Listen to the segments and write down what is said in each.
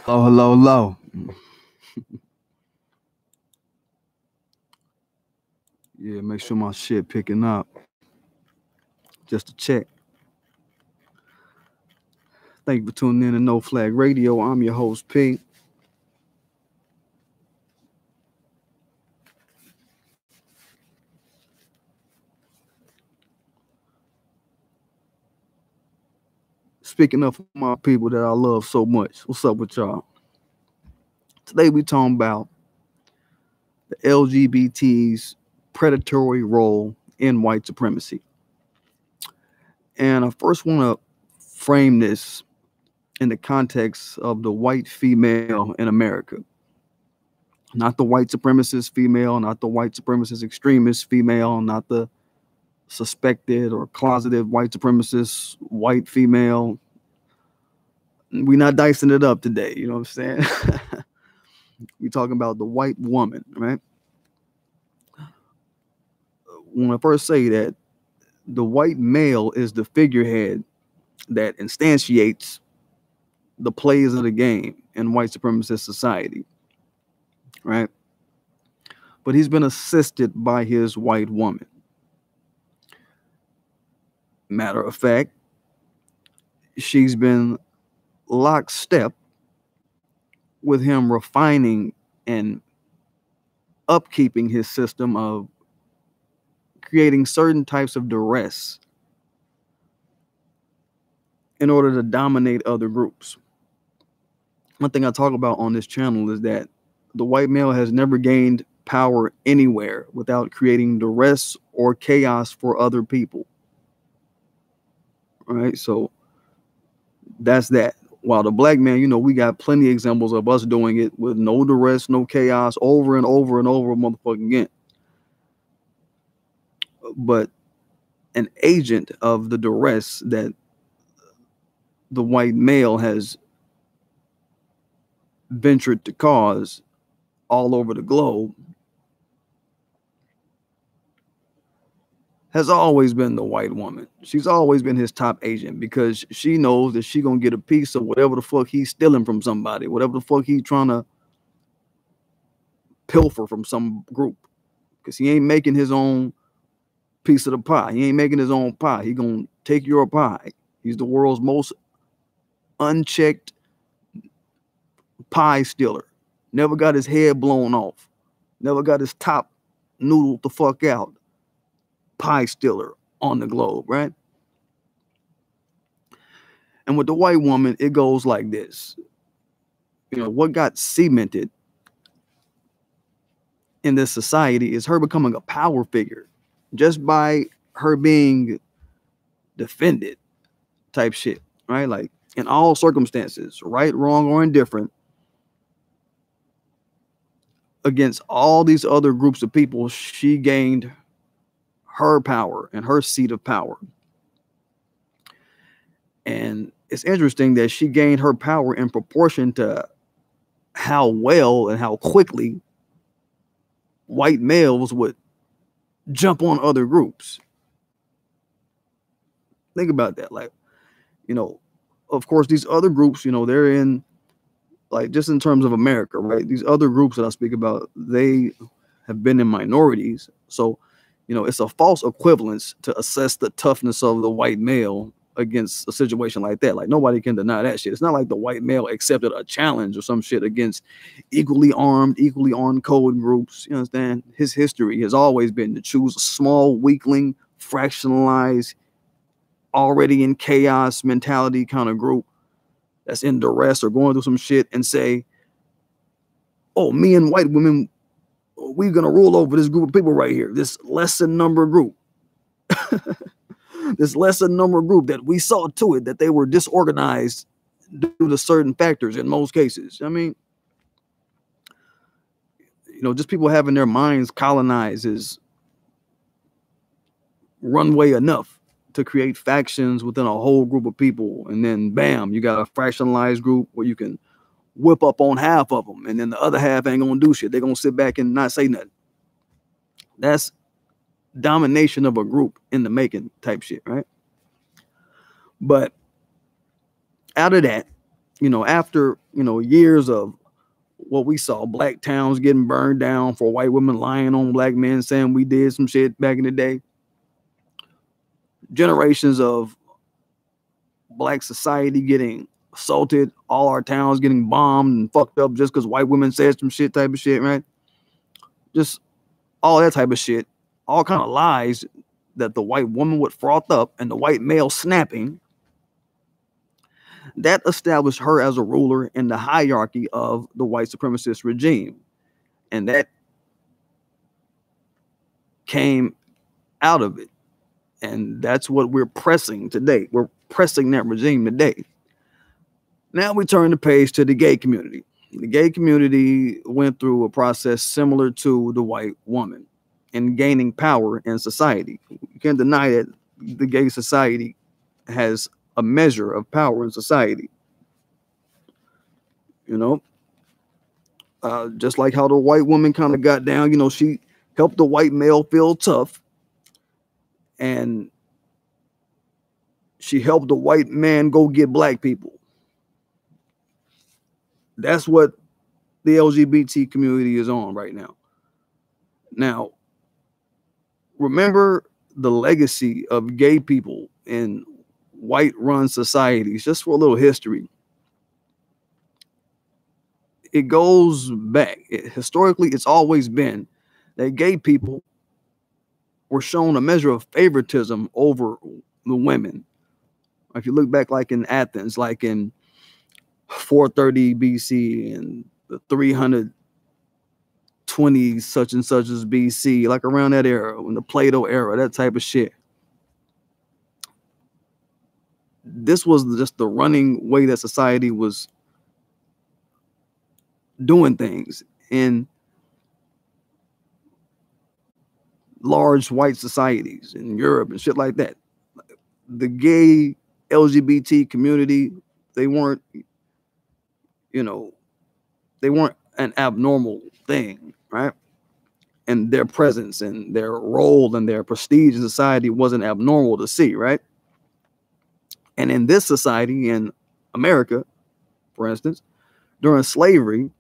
Hello, hello, hello. Yeah, make sure my shit picking up. Just to check. Thank you for tuning in to No Flag Radio. I'm your host, P. Speaking of my people that I love so much, what's up with y'all? Today we talking about the LGBT's predatory role in white supremacy. And I first want to frame this in the context of the white female in America. Not the white supremacist female, not the white supremacist extremist female, not the suspected or closeted white supremacist white female. We're not dicing it up today, you know what I'm saying? We're talking about the white woman, right? When I first say that the white male is the figurehead that instantiates the plays of the game in white supremacist society, right? But he's been assisted by his white woman. Matter of fact, she's been lockstep with him refining and upkeeping his system of creating certain types of duress in order to dominate other groups. One thing I talk about on this channel is that the white male has never gained power anywhere without creating duress or chaos for other people. All right, so that's that. While the black man, you know, we got plenty of examples of us doing it with no duress, no chaos, over and over and over motherfucking again. But an agent of the duress that the white male has ventured to cause all over the globe has always been the white woman. She's always been his top agent because she knows that she gonna get a piece of whatever the fuck he's stealing from somebody, whatever the fuck he's trying to pilfer from some group, because he ain't making his own piece of the pie. He ain't making his own pie. He gonna take your pie. He's the world's most unchecked pie stealer. Never got his head blown off. Never got his top noodled the fuck out. Pie stealer on the globe, right? And with the white woman, it goes like this. You know, what got cemented in this society is her becoming a power figure just by her being defended type shit, right? Like in all circumstances, right, wrong, or indifferent, against all these other groups of people, she gained her power and her seat of power. And it's interesting that she gained her power in proportion to how well and how quickly white males would jump on other groups. Think about that. Like, you know, of course, these other groups, you know, they're in, like, just in terms of America, right? These other groups that I speak about, they have been in minorities. So, you know, it's a false equivalence to assess the toughness of the white male against a situation like that. Like, nobody can deny that shit. It's not like the white male accepted a challenge or some shit against equally armed code groups. You understand? His history has always been to choose a small, weakling, fractionalized, already in chaos mentality kind of group that's in duress or going through some shit and say, oh, me and white women, we're going to rule over this group of people right here, this lesser number group. This lesser number group that we saw to it that they were disorganized due to certain factors in most cases. I mean, you know, just people having their minds colonized is runway enough to create factions within a whole group of people. And then, bam, you got a fractionalized group where you can whip up on half of them, and then the other half ain't gonna do shit. They're gonna sit back and not say nothing. That's domination of a group in the making type shit, right? But out of that, after, years of what we saw, black towns getting burned down for white women lying on black men saying we did some shit back in the day, generations of black society getting assaulted, all our towns getting bombed and fucked up just because white women said some shit type of shit, right? Just all that type of shit, all kind of lies that the white woman would froth up and the white male snapping, that established her as a ruler in the hierarchy of the white supremacist regime. And that came out of it. And that's what we're pressing today. We're pressing that regime today. Now we turn the page to the gay community. The gay community went through a process similar to the white woman in gaining power in society. You can't deny that the gay society has a measure of power in society. Just like how the white woman kind of got down, she helped the white male feel tough, and she helped the white man go get black people. That's what the LGBT community is on right now. Now, remember the legacy of gay people in white-run societies, just for a little history. It goes back. Historically, it's always been that gay people were shown a measure of favoritism over the women. If you look back, like in Athens, like in 430 BC and the 320 such and such as BC, like around that era, in the Plato era, that type of shit. This was just the running way that society was doing things in large white societies in Europe and shit like that. The gay LGBT community, they weren't an abnormal thing, right? And their presence and their role and their prestige in society wasn't abnormal to see, right? And in this society, in America, for instance, during slavery,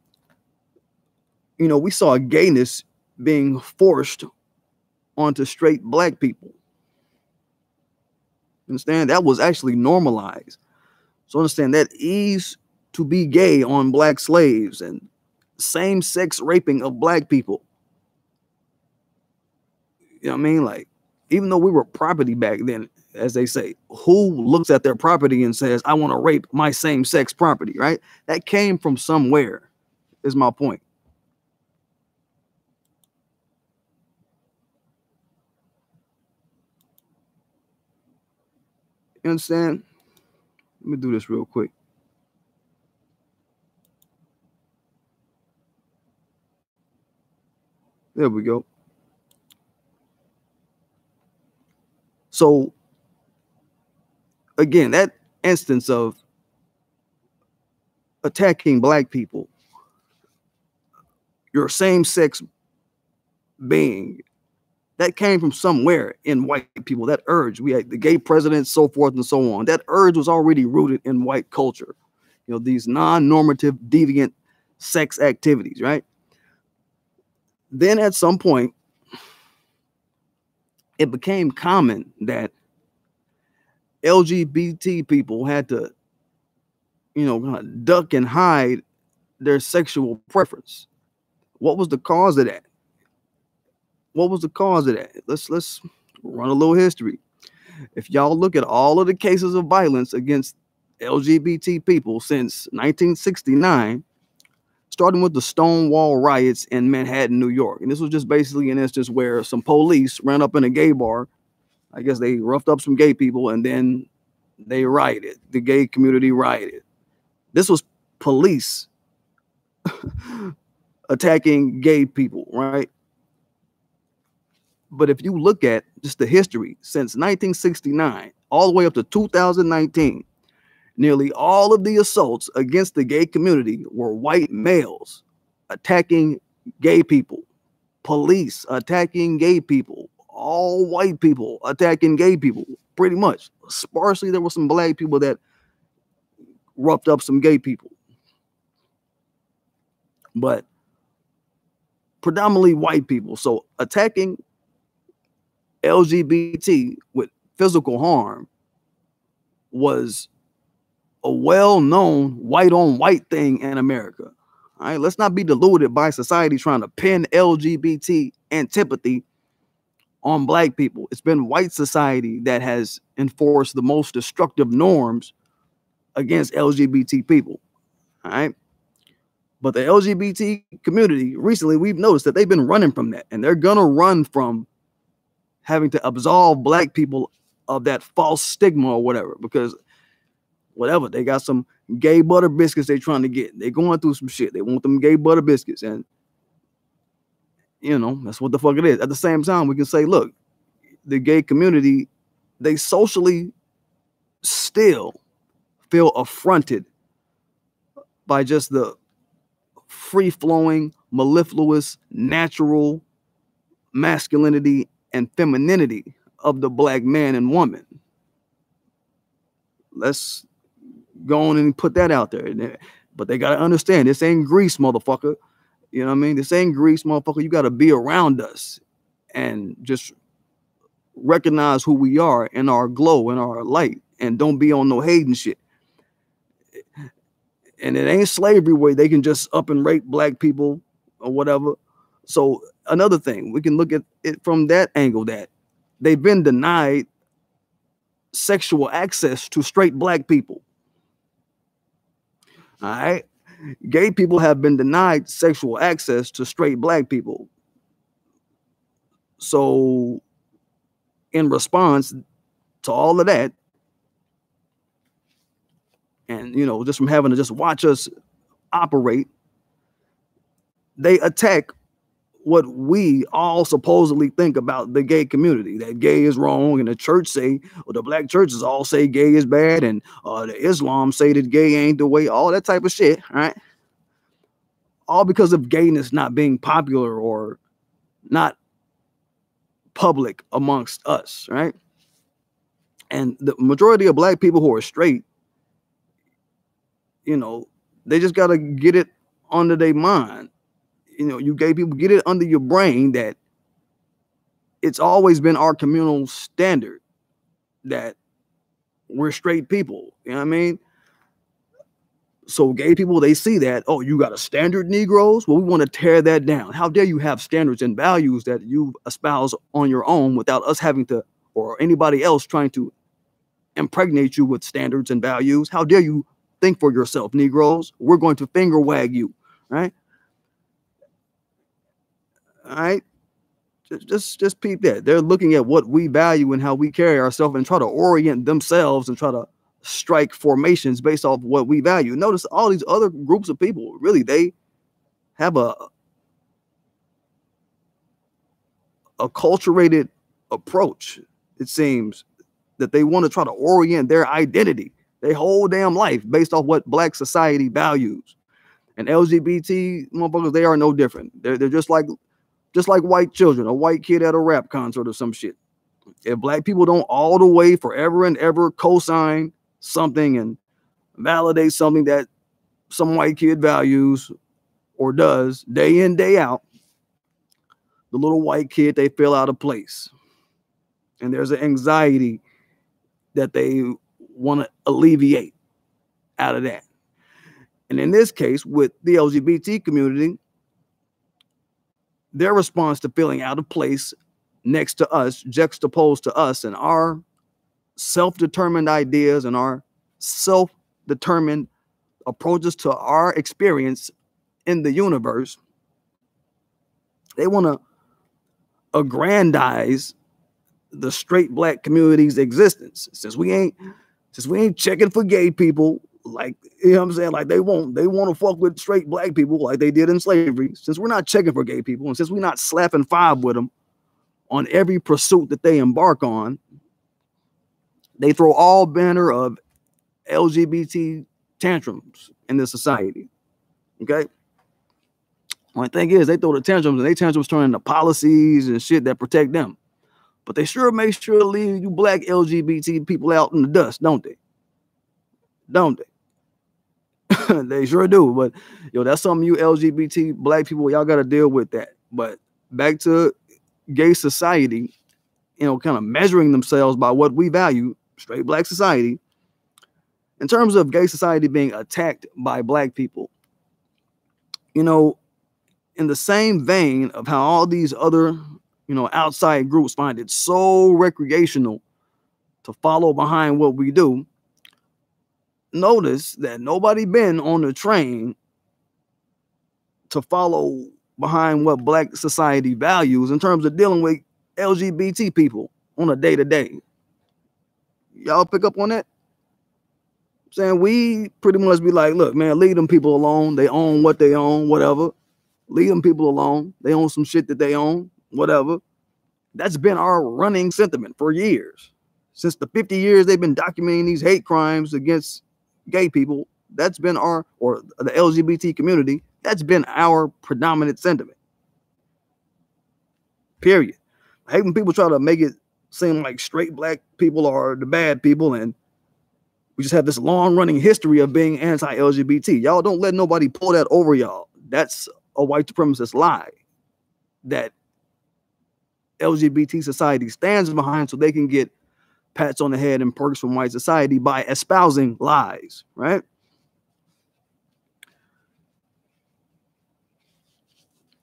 we saw gayness being forced onto straight black people. Understand? That was actually normalized. So understand that ease to be gay on black slaves and same-sex raping of black people. You know what I mean? Like, even though we were property back then, as they say, who looks at their property and says, I want to rape my same-sex property, right? That came from somewhere, is my point. You understand? Let me do this real quick. There we go. So, again, that instance of attacking black people, your same-sex being, that came from somewhere in white people. That urge, we had the gay presidents, so forth and so on. That urge was already rooted in white culture. These non-normative, deviant sex activities, right? Then at some point, it became common that LGBT people had to, duck and hide their sexual preference. What was the cause of that? Let's run a little history. If y'all look at all of the cases of violence against LGBT people since 1969, starting with the Stonewall riots in Manhattan, New York. And this was just basically an instance where some police ran up in a gay bar. I guess they roughed up some gay people and then they rioted. The gay community rioted. This was police attacking gay people, right? But if you look at just the history since 1969 all the way up to 2019, nearly all of the assaults against the gay community were white males attacking gay people, police attacking gay people, all white people attacking gay people, pretty much. Sparsely, there were some black people that roughed up some gay people. But predominantly white people. So attacking LGBT with physical harm was a well-known white-on-white thing in America. All right, let's not be deluded by society trying to pin LGBT antipathy on black people. It's been white society that has enforced the most destructive norms against LGBT people. All right. But the LGBT community, recently, we've noticed that they've been running from that, and they're going to run from having to absolve black people of that false stigma or whatever, because whatever, they got some gay butter biscuits they're trying to get. They're going through some shit. They want them gay butter biscuits, and you know, that's what the fuck it is. At the same time, we can say, look, the gay community, they socially still feel affronted by just the free-flowing, mellifluous, natural masculinity and femininity of the black man and woman. Let's go on and put that out there. But they got to understand, this ain't Greece, motherfucker. You know what I mean? This ain't Greece, motherfucker. You got to be around us and just recognize who we are in our glow, in our light, and don't be on no hating shit. And it ain't slavery where they can just up and rape black people or whatever. So another thing, we can look at it from that angle, that they've been denied sexual access to straight black people. All right. Gay people have been denied sexual access to straight black people. So in response to all of that, and, you know, just from having to just watch us operate, they attack what we all supposedly think about the gay community, that gay is wrong, and the church say, or the black churches all say gay is bad, and the Islam say that gay ain't the way, all that type of shit, right? All because of gayness not being popular or not public amongst us, right? And the majority of black people who are straight, you know, they just got to get it under their mind. You know, you gay people, get it under your brain that it's always been our communal standard that we're straight people. You know what I mean? So gay people, they see that, oh, you got a standard Negroes? Well, we want to tear that down. How dare you have standards and values that you espouse on your own without us having to, or anybody else trying to impregnate you with standards and values? How dare you think for yourself, Negroes? We're going to finger wag you, right? All right. Just peep that. They're looking at what we value and how we carry ourselves and try to orient themselves and try to strike formations based off what we value. Notice all these other groups of people, really, they have a acculturated approach, it seems, that they want to try to orient their identity, their whole damn life, based off what black society values. And LGBT motherfuckers, they are no different. They're just like white children, a white kid at a rap concert or some shit. If black people don't all the way forever and ever co-sign something and validate something that some white kid values or does day in, day out, the little white kid, they feel out of place. And there's an anxiety that they want to alleviate out of that. And in this case, with the LGBT community, their response to feeling out of place next to us, juxtaposed to us and our self-determined ideas and our self-determined approaches to our experience in the universe, they want to aggrandize the straight black community's existence. Since we ain't checking for gay people, like, you know what I'm saying, like they want to fuck with straight black people like they did in slavery. Since we're not checking for gay people, and since we're not slapping five with them on every pursuit that they embark on, they throw all banner of LGBT tantrums in this society. Okay. One thing is, they throw the tantrums, and they tantrums turn into policies and shit that protect them. But they sure make sure to leave you black LGBT people out in the dust, don't they? Don't they? They sure do. But yo, that's something you LGBT black people, y'all got to deal with that. But back to gay society, kind of measuring themselves by what we value, straight black society. In terms of gay society being attacked by black people, in the same vein of how all these other, outside groups find it so recreational to follow behind what we do, notice that nobody been on the train to follow behind what black society values in terms of dealing with LGBT people on a day-to-day. Y'all pick up on that? I'm saying we pretty much be like, look, man, leave them people alone. They own what they own, whatever. Leave them people alone. They own some shit that they own, whatever. That's been our running sentiment for years. Since the 50 years they've been documenting these hate crimes against gay people, that's been or the LGBT community, that's been our predominant sentiment. Period. I hate when people try to make it seem like straight black people are the bad people and we just have this long-running history of being anti-LGBT. Y'all don't let nobody pull that over y'all. That's a white supremacist lie that LGBT society stands behind so they can get pats on the head and perks from white society by espousing lies, right?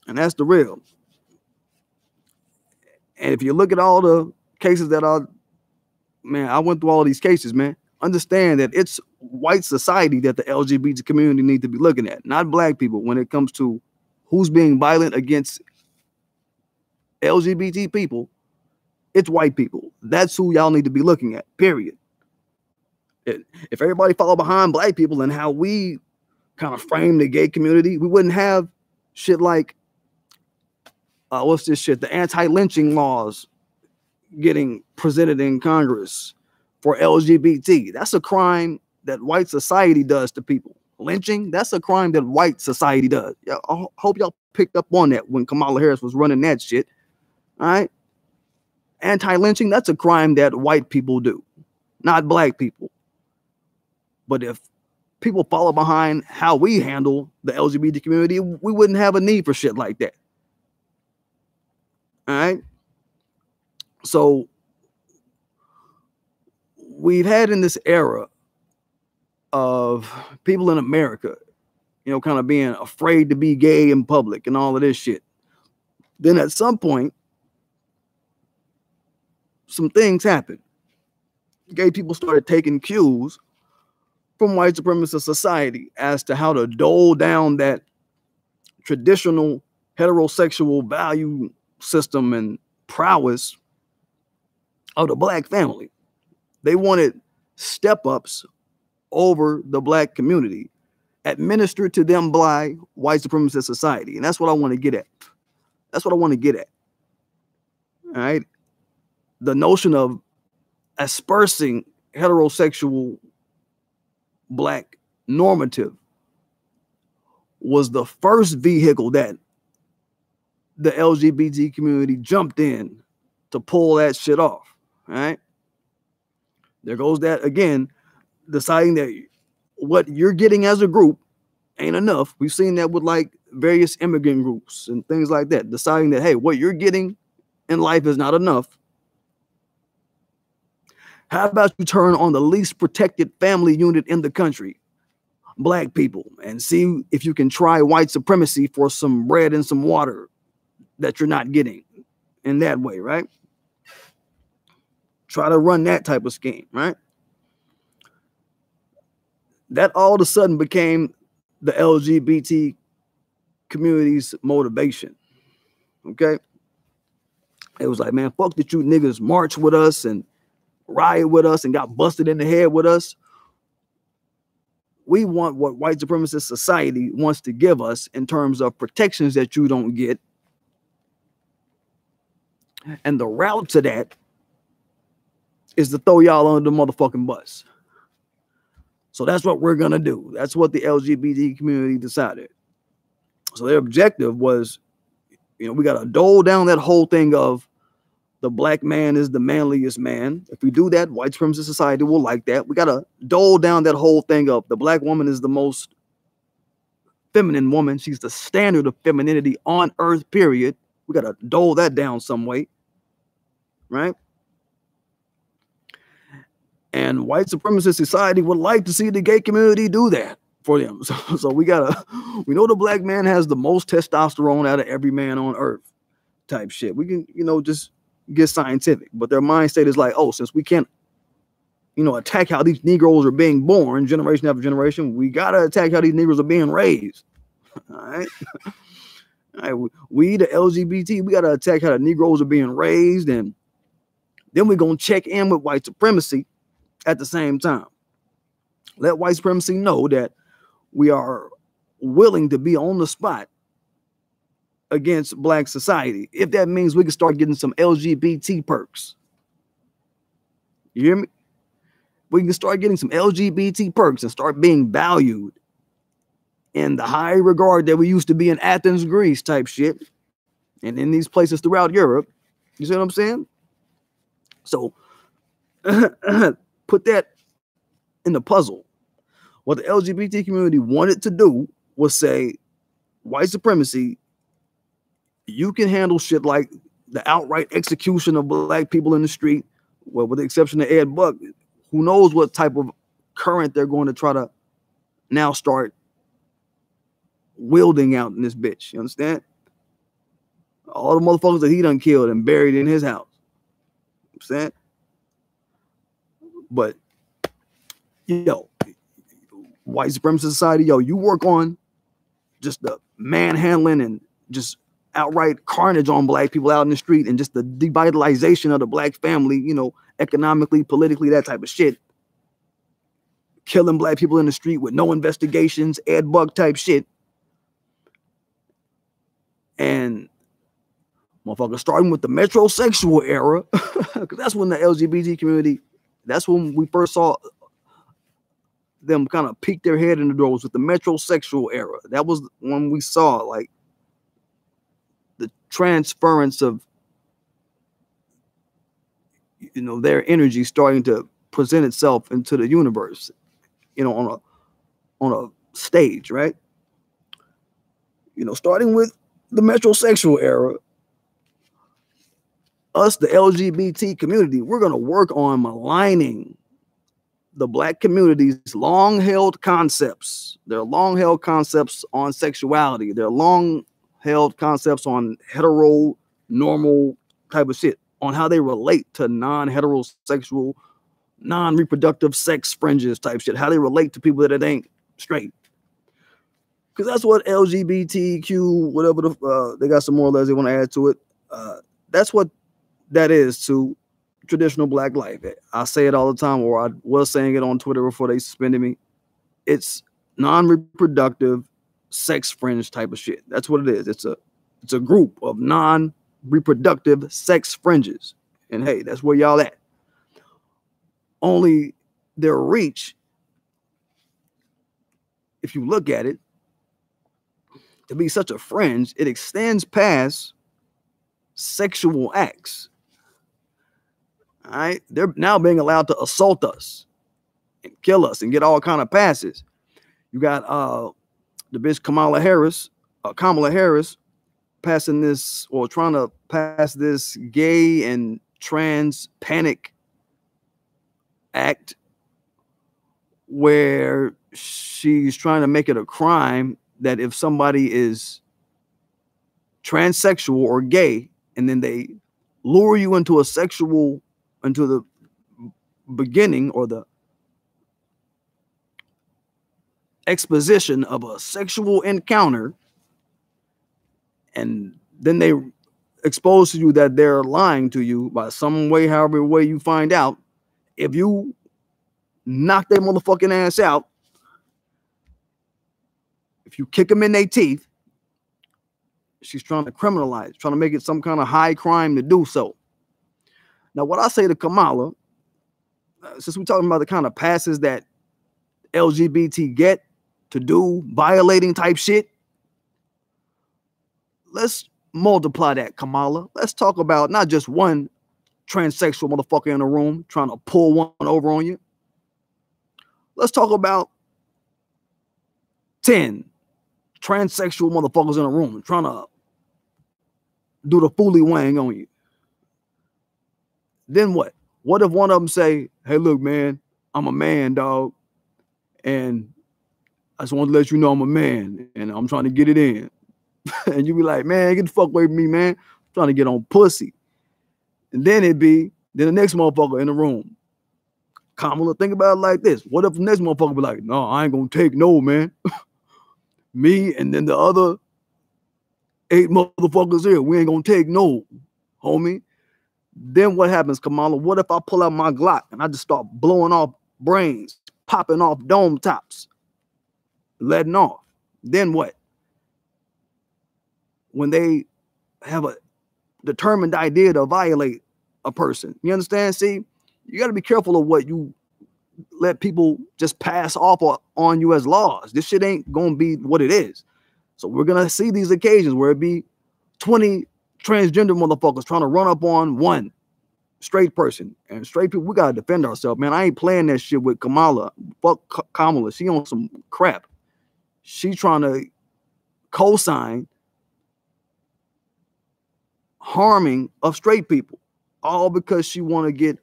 And that's the real. And if you look at all the cases that I went through all these cases, man, understand that it's white society that the LGBT community need to be looking at, not black people, when it comes to who's being violent against LGBT people. It's white people. That's who y'all need to be looking at, period. If everybody follow behind black people and how we kind of frame the gay community, we wouldn't have shit like, what's this shit? The anti-lynching laws getting presented in Congress for LGBT. That's a crime that white society does to people. Lynching, that's a crime that white society does. Yeah, I hope y'all picked up on that when Kamala Harris was running that shit. All right? Anti-lynching, that's a crime that white people do, not black people. But if people follow behind how we handle the LGBT community, we wouldn't have a need for shit like that. All right? So we've had in this era of people in America, kind of being afraid to be gay in public and all of this shit. Then at some point, some things happened. Gay people started taking cues from white supremacist society as to how to dole down that traditional heterosexual value system and prowess of the black family. They wanted step-ups over the black community administered to them by white supremacist society. And that's what I want to get at. That's what I want to get at. All right. The notion of aspersing heterosexual black normative was the first vehicle that the LGBT community jumped in to pull that shit off. All right. There goes that again, deciding that what you're getting as a group ain't enough. We've seen that with like various immigrant groups and things like that, deciding that, hey, what you're getting in life is not enough. How about you turn on the least protected family unit in the country, black people, and see if you can try white supremacy for some bread and some water that you're not getting in that way, right? Try to run that type of scheme, right? That all of a sudden became the LGBT community's motivation, okay? It was like, man, fuck that you niggas march with us and riot with us and got busted in the head with us. We want what white supremacist society wants to give us in terms of protections that you don't get. And the route to that is to throw y'all under the motherfucking bus. So that's what we're going to do. That's what the LGBT community decided. So their objective was, we got to dole down that whole thing of the black man is the manliest man. If we do that, white supremacist society will like that. We got to dole down that whole thing of the black woman is the most feminine woman. She's the standard of femininity on earth, period. We got to dole that down some way, right? And white supremacist society would like to see the gay community do that for them. So we know the black man has the most testosterone out of every man on earth type shit. We can, just get scientific, but their mind state is like, oh, since we can't, attack how these Negroes are being born generation after generation, we got to attack how these Negroes are being raised. All right. All right. We, the LGBT, we got to attack how the Negroes are being raised. And then we're going to check in with white supremacy at the same time. Let white supremacy know that we are willing to be on the spot against black society. If that means we can start getting some LGBT perks. You hear me? We can start getting some LGBT perks and start being valued in the high regard that we used to be in Athens, Greece type shit. And in these places throughout Europe. You see what I'm saying? So put that in the puzzle. What the LGBT community wanted to do was say, white supremacy, you can handle shit like the outright execution of black people in the street, well, with the exception of Ed Buck. Who knows what type of current they're going to try to now start wielding out in this bitch. You understand? All the motherfuckers that he done killed and buried in his house. You know what I'm saying? But, white supremacist society, you work on just the manhandling and just outright carnage on black people out in the street and just the devitalization of the black family, economically, politically, that type of shit. Killing black people in the street with no investigations, Ed Buck type shit. And motherfucker, starting with the metrosexual era, because that's when the LGBT community, that's when we first saw them kind of peek their head in the door, was with the metrosexual era. That was when we saw like the transference of their energy starting to present itself into the universe, on a stage, right? Starting with the metrosexual era, us, the LGBT community, we're going to work on maligning the black community's long-held concepts. Their long-held concepts on sexuality. Their long-held concepts on hetero, normal type of shit. On how they relate to non-heterosexual, non-reproductive sex fringes type shit. How they relate to people that ain't straight. Because that's what LGBTQ, whatever they got some more letters they want to add to it. That's what that is to traditional black life. I say it all the time, or I was saying it on Twitter before they suspended me. It's non-reproductive sex fringe type of shit. That's what it is. It's a group of non-reproductive sex fringes. And hey, that's where y'all at. Only their reach, if you look at it, to be such a fringe, it extends past sexual acts. All right, they're now being allowed to assault us and kill us and get all kind of passes. You got the bitch Kamala Harris passing this, or trying to pass this gay and trans panic act where she's trying to make it a crime that if somebody is transsexual or gay and then they lure you into the beginning or the exposition of a sexual encounter, and then they expose to you that they're lying to you by some way, however way you find out, if you knock their motherfucking ass out, if you kick them in their teeth, she's trying to criminalize, trying to make it some kind of high crime to do so. Now, what I say to Kamala, since we're talking about the kind of passes that LGBT get to do violating type shit, let's multiply that, Kamala. Let's talk about not just one transsexual motherfucker in the room trying to pull one over on you. Let's talk about 10 transsexual motherfuckers in a room trying to do the fooly wang on you. Then what? What if one of them say, hey, look, man, I'm a man, dog, and I just want to let you know I'm a man, and I'm trying to get it in. And you be like, man, get the fuck away from me, man. I'm trying to get on pussy. And then then the next motherfucker in the room. Kamala, think about it like this. What if the next motherfucker be like, no, I ain't gonna take no, man. Me and then the other 8 motherfuckers here, we ain't gonna take no, homie. Then what happens, Kamala? What if I pull out my Glock and I just start blowing off brains, popping off dome tops, letting off? Then what? When they have a determined idea to violate a person, you understand? See, you got to be careful of what you let people just pass off on you as laws. This shit ain't gonna be what it is. So we're gonna see these occasions where it be 20 transgender motherfuckers trying to run up on one straight person. And straight people, we gotta defend ourselves, man. I ain't playing that shit with Kamala. Fuck Kamala. She on some crap. She trying to co-sign harming of straight people, all because she want to get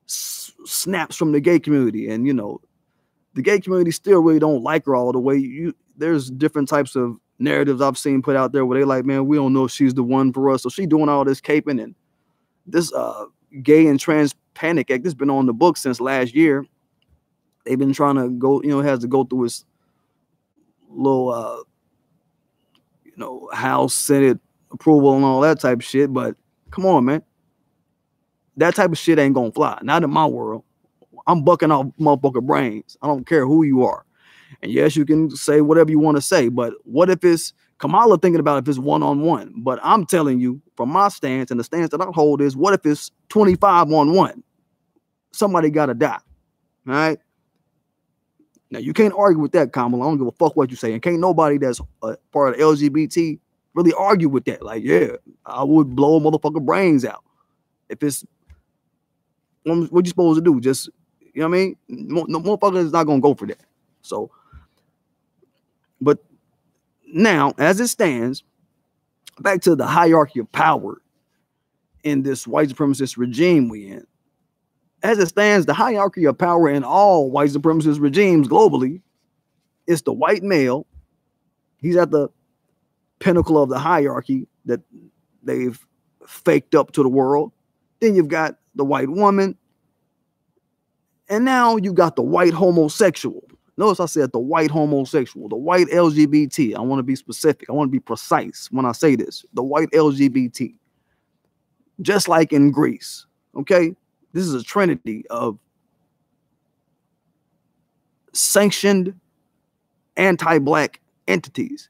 snaps from the gay community. And you know, the gay community still really don't like her all the way. There's different types of narratives I've seen put out there where they like, man, we don't know if she's the one for us. So she doing all this caping, and this gay and trans panic act that's been on the book since last year. They've been trying to go, you know, it has to go through its little you know, House, Senate approval and all that type of shit. But come on, man. That type of shit ain't gonna fly. Not in my world. I'm bucking off motherfucker brains. I don't care who you are. And yes, you can say whatever you want to say, but what if it's Kamala thinking about if it's one-on-one? But I'm telling you, from my stance, and the stance that I hold is, what if it's 25-on-1? Somebody gotta die. All right. Now you can't argue with that, Kamala. I don't give a fuck what you say. And can't nobody that's a part of the LGBT really argue with that. Like, yeah, I would blow a motherfucker brains out. If it's what you supposed to do? Just, you know what I mean? No motherfucker is not gonna go for that. So, but now, as it stands, back to the hierarchy of power in this white supremacist regime we in. As it stands, the hierarchy of power in all white supremacist regimes globally is the white male. He's at the pinnacle of the hierarchy that they've faked up to the world. Then you've got the white woman. And now you got the white homosexual. Notice I said the white homosexual, the white LGBT. I want to be specific. I want to be precise when I say this. The white LGBT. Just like in Greece. Okay? This is a trinity of sanctioned anti-black entities.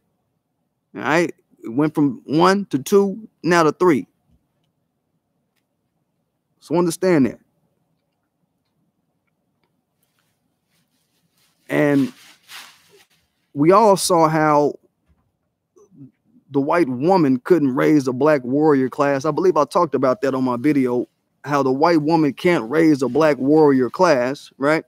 All right? It went from 1 to 2, now to 3. So understand that. And we all saw how the white woman couldn't raise a black warrior class. I believe I talked about that on my video, how the white woman can't raise a black warrior class, right?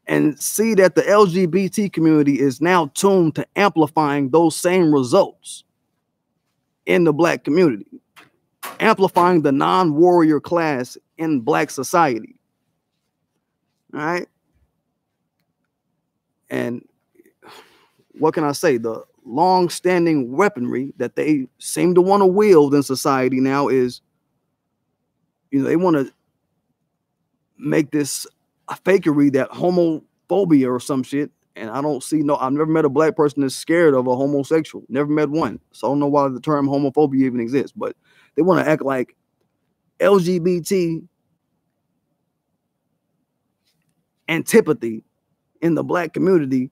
And see that the LGBT community is now tuned to amplifying those same results in the black community, amplifying the non-warrior class in black society. All right. And what can I say? The long-standing weaponry that they seem to want to wield in society now is, you know, they want to make this a fakery that homophobia or some shit. And I don't see I've never met a black person that's scared of a homosexual. Never met one. So I don't know why the term homophobia even exists, but they want to act like LGBT antipathy in the black community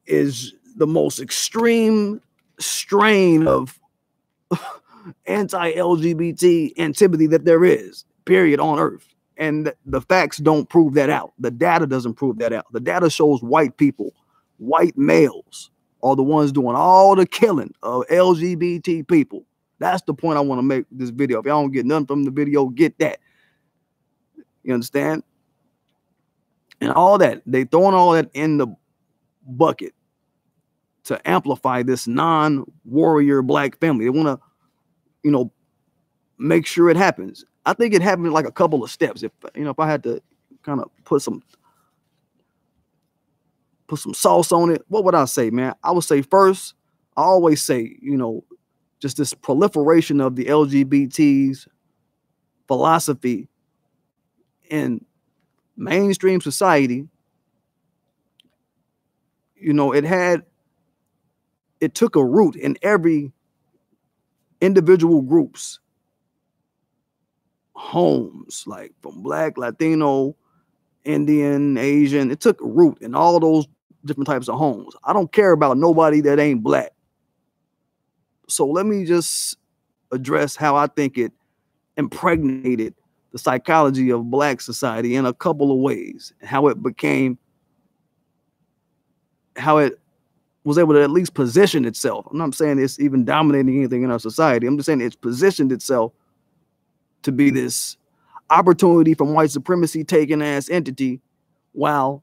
is the most extreme strain of anti-LGBT antipathy that there is, period, on earth. And the facts don't prove that out. The data doesn't prove that out. The data shows white people, white males, are the ones doing all the killing of LGBT people. That's the point I want to make this video. If y'all don't get nothing from the video, get that. You understand? And all that, they throwing all that in the bucket to amplify this non-warrior black family. They want to, you know, make sure it happens. I think it happened like a couple of steps. If if I had to kind of put some sauce on it, what would I say, man? I would say first, I always say, just this proliferation of the LGBT's philosophy in mainstream society. It took a root in every individual group's homes, like from Black, Latino, Indian, Asian. It took a root in all those different types of homes. I don't care about nobody that ain't Black. So let me just address how I think it impregnated the psychology of Black society in a couple of ways, how it was able to at least position itself. I'm not saying it's even dominating anything in our society. I'm just saying it's positioned itself to be this opportunity from white supremacy taking ass entity, while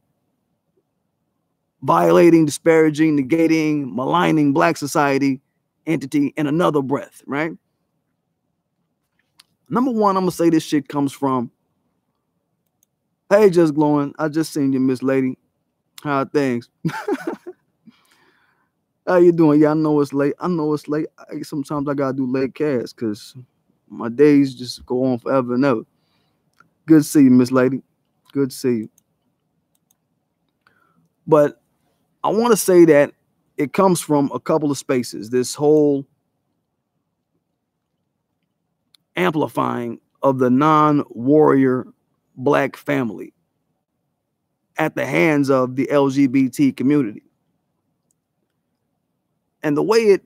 violating, disparaging, negating, maligning Black society entity in another breath, right? Number one, I'm gonna say this shit comes from, hey, Just Glowing, I just seen you, Miss Lady. How are things? How you doing? Yeah, I know it's late. Sometimes I gotta do late casts because my days just go on forever and ever. Good to see you, Miss Lady. Good to see you. But I want to say that it comes from a couple of spaces. This whole amplifying of the non-warrior Black family at the hands of the LGBT community. And the way it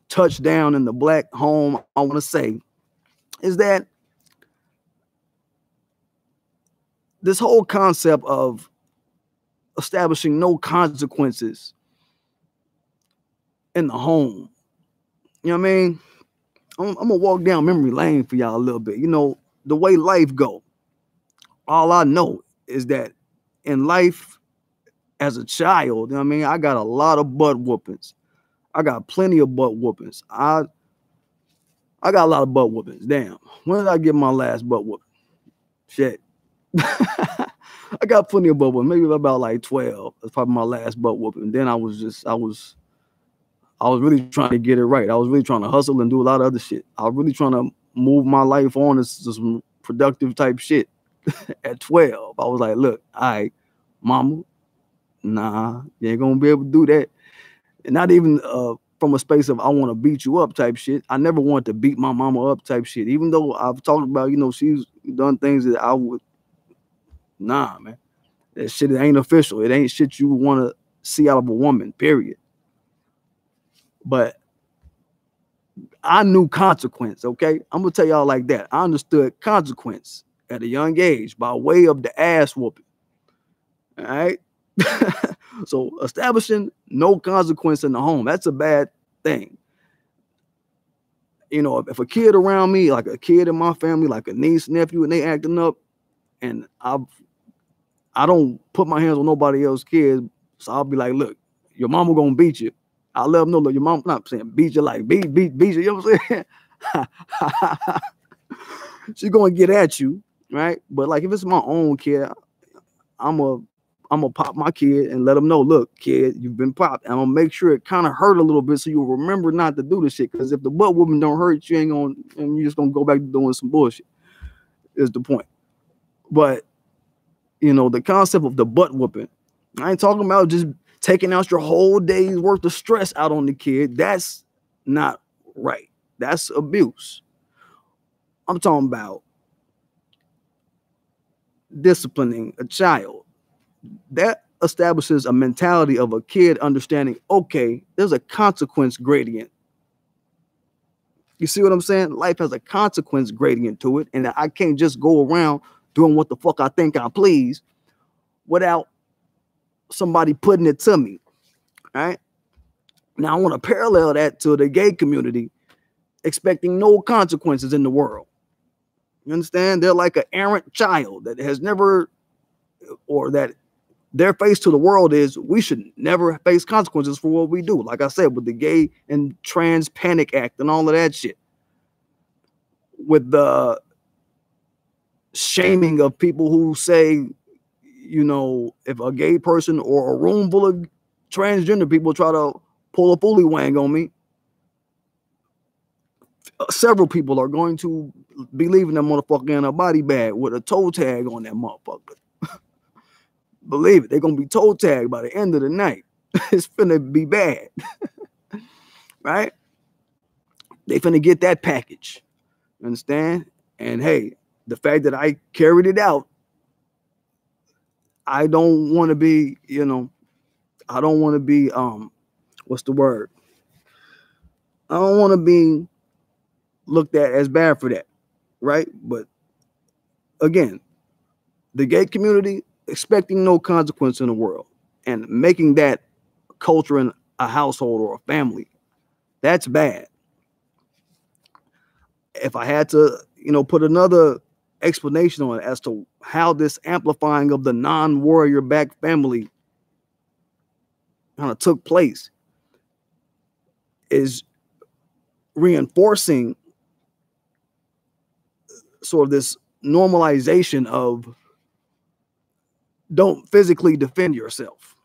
touched down in the Black home, I want to say, is that this whole concept of establishing no consequences in the home. You know what I mean? I'm gonna walk down memory lane for y'all a little bit. The way life go. All I know is that in life as a child, I got a lot of butt whoopings. I got plenty of butt whoopings. I got a lot of butt whoopings. Damn. When did I get my last butt whooping? Shit. I got plenty of butt whoopings. Maybe about like 12. That's probably my last butt whooping. Then I was really trying to get it right. I was really trying to hustle and do a lot of other shit. I was really trying to move my life on to some productive type shit. At 12, I was like, look, all right, mama, nah, you ain't gonna be able to do that. And not even from a space of I want to beat you up type shit. I never wanted to beat my mama up type shit. Even though I've talked about, she's done things that I would, nah, man. That shit ain't official. It ain't shit you want to see out of a woman, period. But I knew consequence, okay? I'm going to tell y'all like that. I understood consequence at a young age by way of the ass whooping. All right? So establishing no consequence in the home, that's a bad thing. If a kid around me, like a kid in my family, like a niece, nephew, and they acting up, and I don't put my hands on nobody else's kids, so I'll be like, look, your mama gonna beat you. I let them know, look, your mom, not saying beat you like beat you, you know what I'm saying? She's gonna get at you, right? But like if it's my own kid, I'm gonna pop my kid and let them know, look, kid, you've been popped. And I'm gonna make sure it kind of hurt a little bit so you'll remember not to do this shit. Because if the butt whooping don't hurt, you ain't gonna, and you're just gonna go back to doing some bullshit, is the point. But the concept of the butt whooping, I ain't talking about just taking out your whole day's worth of stress out on the kid. That's not right. That's abuse. I'm talking about disciplining a child. That establishes a mentality of a kid understanding, okay, there's a consequence gradient. You see what I'm saying? Life has a consequence gradient to it, and I can't just go around doing what the fuck I think I please without somebody putting it to me. All right. Now I want to parallel that to the gay community, expecting no consequences in the world. You understand? They're like an errant child that has never, or that their face to the world is we should never face consequences for what we do. Like I said, with the Gay and Trans Panic Act and all of that shit, with the shaming of people who say, you know, if a gay person or a room full of transgender people try to pull a fully wang on me, several people are going to be leaving that motherfucker in a body bag with a toe tag on that motherfucker. Believe it, they're gonna be toe tagged by the end of the night. It's finna be bad. Right? They finna get that package. Understand? And hey, the fact that I carried it out, I don't want to be, you know, I don't want to be what's the word? I don't want to be looked at as bad for that, right? But again, the gay community expecting no consequence in the world and making that culture in a household or a family, that's bad. If I had to, you know, put another explanation on it as to how this amplifying of the non-warrior back family kind of took place, is reinforcing sort of this normalization of don't physically defend yourself,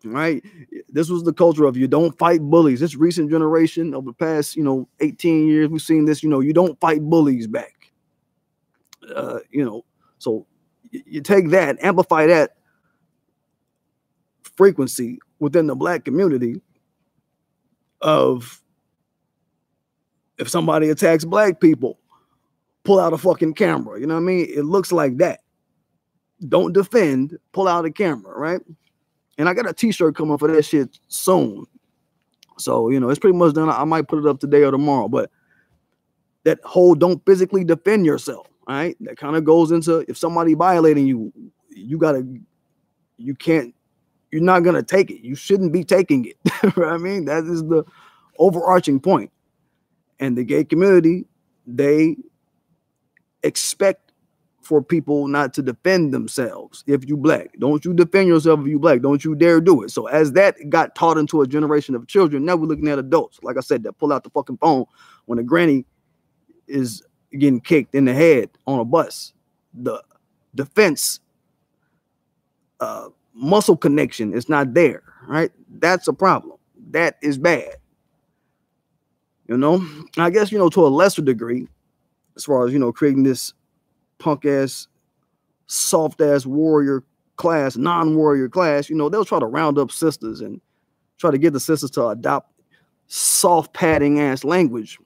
right? This was the culture of you don't fight bullies. This recent generation of the past, you know, 18 years, we've seen this, you know, you don't fight bullies back. You know, so you take that, amplify that frequency within the black community of if somebody attacks black people, pull out a fucking camera. You know what I mean? It looks like that. Don't defend, pull out a camera, right? And I got a t-shirt coming for that shit soon. So, you know, it's pretty much done. I might put it up today or tomorrow, but that whole don't physically defend yourself, right? That kind of goes into if somebody violating you, you're not going to take it. You shouldn't be taking it. Right? I mean, that is the overarching point. And the gay community, they expect for people not to defend themselves if you black. Don't you defend yourself if you black. Don't you dare do it. So as that got taught into a generation of children, now we're looking at adults, like I said, that pull out the fucking phone when a granny is getting kicked in the head on a bus. The defense muscle connection is not there, right? That's a problem. That is bad. You know, I guess, you know, to a lesser degree, as far as, you know, creating this punk ass, soft ass warrior class, non-warrior class, you know, they'll try to round up sisters and try to get the sisters to adopt soft padding ass language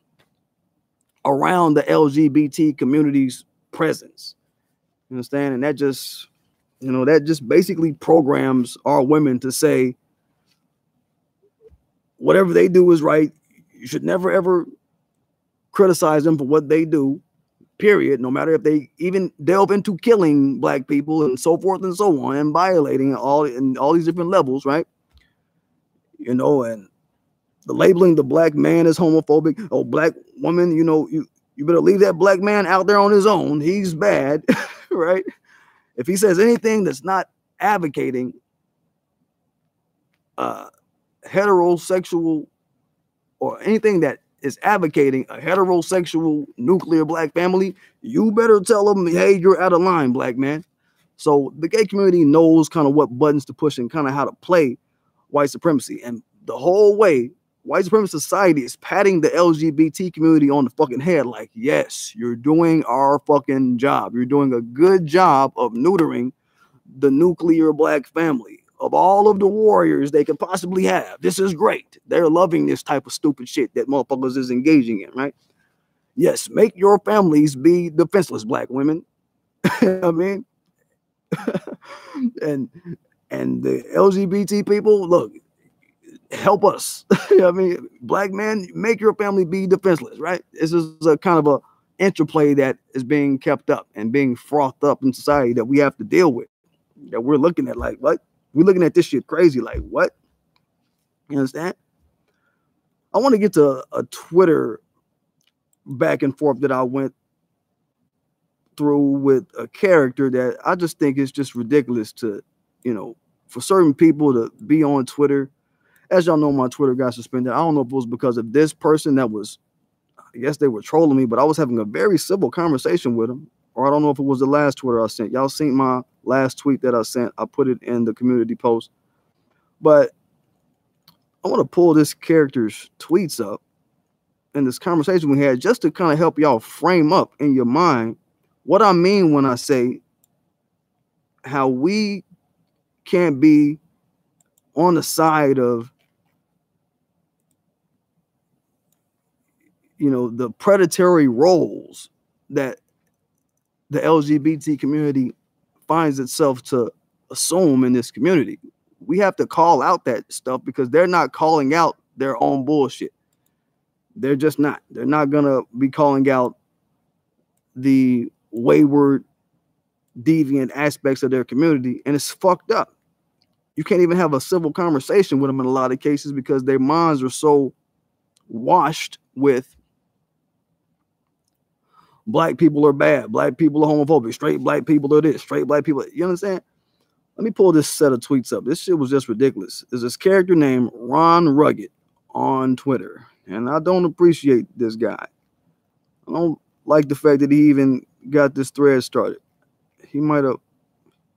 around the LGBT community's presence. You understand? And that just, you know, that just basically programs our women to say whatever they do is right. You should never ever criticize them for what they do, period, no matter if they even delve into killing black people and so forth and so on and violating all these different levels, right? You know, and the labeling the black man as homophobic, oh, black woman, you know, you better leave that black man out there on his own. He's bad, right? If he says anything that's not advocating heterosexual or anything that is advocating a heterosexual nuclear black family, you better tell them, hey, you're out of line, black man. So the gay community knows kind of what buttons to push and kind of how to play white supremacy. And the whole way, white supremacist society is patting the LGBT community on the fucking head like, yes, you're doing our fucking job. You're doing a good job of neutering the nuclear black family. Of all of the warriors they could possibly have, this is great. They're loving this type of stupid shit that motherfuckers is engaging in, right? Yes, make your families be defenseless, black women. I mean, and the LGBT people, look, help us. I mean, black men, make your family be defenseless, right? This is a kind of a interplay that is being kept up and being frothed up in society that we have to deal with. That we're looking at like, what? We're looking at this shit crazy, like, what? You understand? I want to get to a Twitter back and forth that I went through with a character that I just think is just ridiculous to, you know, for certain people to be on Twitter. As y'all know, my Twitter got suspended. I don't know if it was because of this person that was, I guess they were trolling me, but I was having a very civil conversation with them. Or I don't know if it was the last Twitter I sent. Y'all seen my last tweet that I sent. I put it in the community post. But I want to pull this character's tweets up in this conversation we had just to kind of help y'all frame up in your mind what I mean when I say how we can't be on the side of, you know, the predatory roles that the LGBT community finds itself to assume in this community. We have to call out that stuff because they're not calling out their own bullshit. They're just not. They're not going to be calling out the wayward, deviant aspects of their community, and it's fucked up. You can't even have a civil conversation with them in a lot of cases because their minds are so washed with black people are bad, black people are homophobic, straight black people are this, straight black people. You understand? Let me pull this set of tweets up. This shit was just ridiculous. There's this character named Ron Rugged on Twitter, and I don't appreciate this guy. I don't like the fact that he even got this thread started. He might have